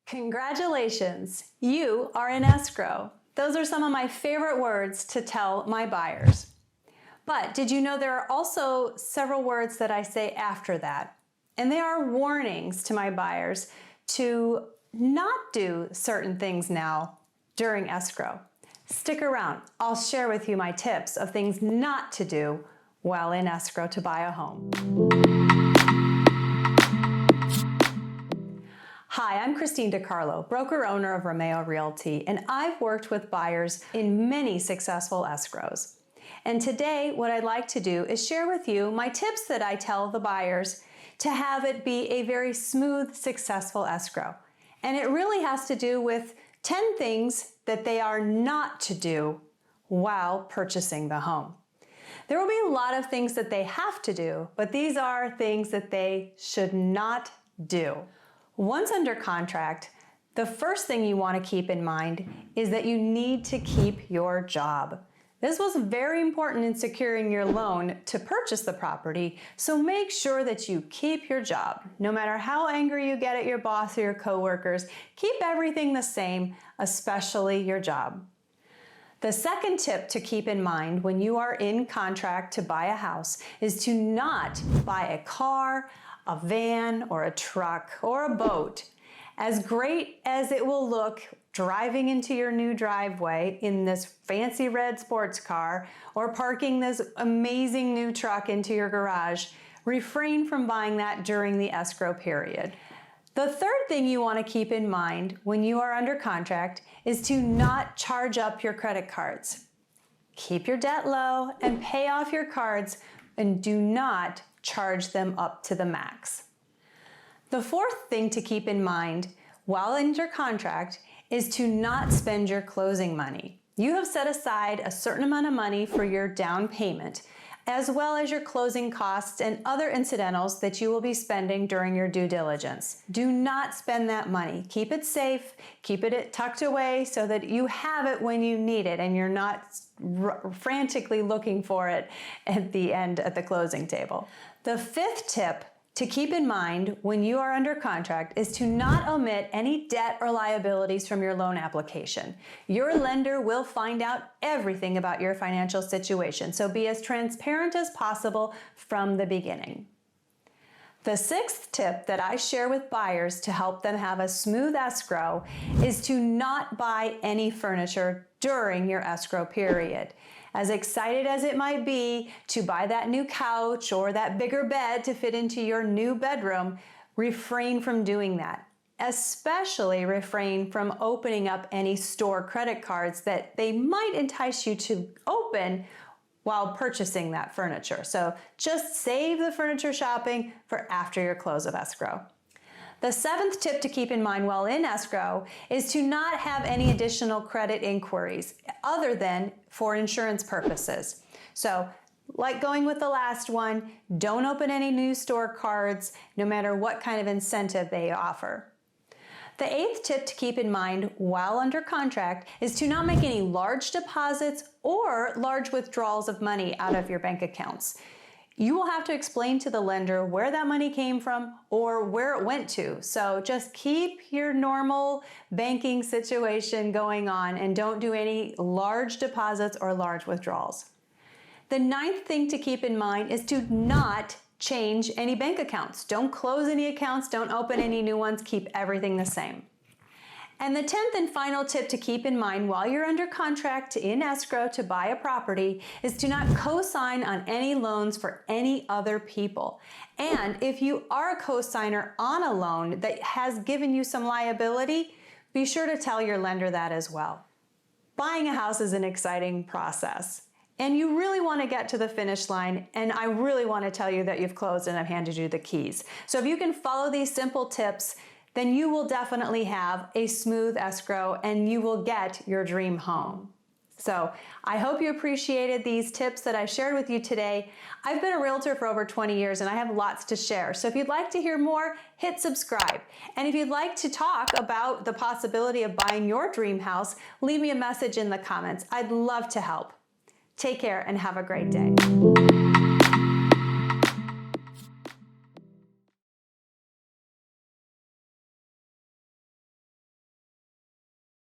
Congratulations, you are in escrow. Those are some of my favorite words to tell my buyers. But did you know there are also several words that I say after that? And they are warnings to my buyers to not do certain things now during escrow. Stick around. I'll share with you my tips of things not to do while in escrow to buy a home. Hi, I'm Christine DiCarlo, broker owner of Romeo Realty, and I've worked with buyers in many successful escrows. And today, what I'd like to do is share with you my tips that I tell the buyers to have it be a very smooth, successful escrow. And it really has to do with 10 things that they are not to do while purchasing the home. There will be a lot of things that they have to do, but these are things that they should not do. Once under contract, the first thing you want to keep in mind is that you need to keep your job. This was very important in securing your loan to purchase the property, so make sure that you keep your job. No matter how angry you get at your boss or your coworkers, keep everything the same, especially your job. The second tip to keep in mind when you are in contract to buy a house is to not buy a car, a van, or a truck, or a boat. As great as it will look driving into your new driveway in this fancy red sports car or parking this amazing new truck into your garage, refrain from buying that during the escrow period. The third thing you want to keep in mind when you are under contract is to not charge up your credit cards. Keep your debt low and pay off your cards, and do not charge them up to the max. The fourth thing to keep in mind while under contract is to not spend your closing money. You have set aside a certain amount of money for your down payment, as well as your closing costs and other incidentals that you will be spending during your due diligence. Do not spend that money. Keep it safe, keep it tucked away so that you have it when you need it and you're not frantically looking for it at the end at the closing table. The fifth tip to keep in mind when you are under contract is to not omit any debt or liabilities from your loan application. Your lender will find out everything about your financial situation, so be as transparent as possible from the beginning. The sixth tip that I share with buyers to help them have a smooth escrow is to not buy any furniture during your escrow period. As excited as it might be to buy that new couch or that bigger bed to fit into your new bedroom, refrain from doing that. Especially refrain from opening up any store credit cards that they might entice you to open while purchasing that furniture. So just save the furniture shopping for after your close of escrow. The seventh tip to keep in mind while in escrow is to not have any additional credit inquiries other than for insurance purposes. So, like going with the last one, don't open any new store cards, no matter what kind of incentive they offer. The eighth tip to keep in mind while under contract is to not make any large deposits or large withdrawals of money out of your bank accounts. You will have to explain to the lender where that money came from or where it went to. So just keep your normal banking situation going on and don't do any large deposits or large withdrawals. The ninth thing to keep in mind is to not change any bank accounts. Don't close any accounts, don't open any new ones, keep everything the same. And the 10th and final tip to keep in mind while you're under contract in escrow to buy a property is to not co-sign on any loans for any other people. And if you are a co-signer on a loan that has given you some liability, be sure to tell your lender that as well. Buying a house is an exciting process, and you really want to get to the finish line, and I really want to tell you that you've closed and I've handed you the keys. So if you can follow these simple tips, then you will definitely have a smooth escrow and you will get your dream home. So I hope you appreciated these tips that I shared with you today. I've been a realtor for over 20 years and I have lots to share. So if you'd like to hear more, hit subscribe. And if you'd like to talk about the possibility of buying your dream house, leave me a message in the comments. I'd love to help. Take care and have a great day.